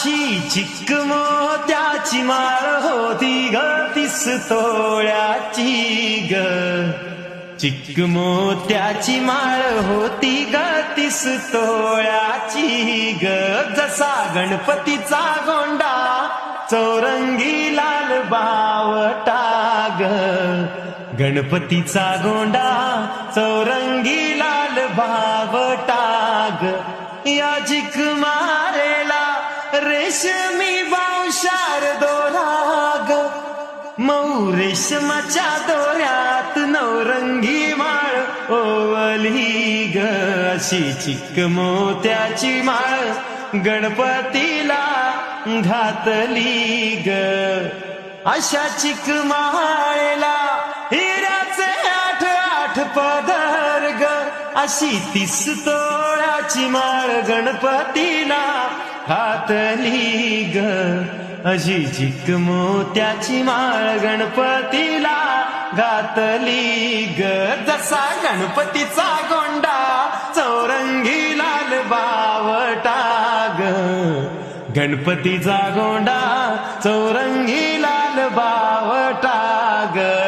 अशी चिक मोत्याची माळ होती ग 30 तोळ्याची ग. चिक मोत्याची माळ होती ग 30 तोळ्याची ग. जसा गणपतीचा गोंडा चौरंगी लाल बावटा ग. गणपतीचा गोंडा चौरंगी लाल बावटा ग. या चिक मारेला रेशमी बावशार दोरा ग. मऊ रेशमाच्या दोऱ्यात नवरंगी माळ ओवली ग. अशी चिक मोत्याची माळ गणपतीला घातली ग. अशा चिक माळेला हिऱ्याचे 8 पदर ग. अशी 30 तोळ्याची माळ गणपतीला घातली ग. अशी चिक मोत्याची माळ गणपतीला घातली ग. जसा गणपतीचा गोंडा चौरंगी लाल बावटा ग. गणपतीचा गोंडा चौरंगी लाल बावटा ग.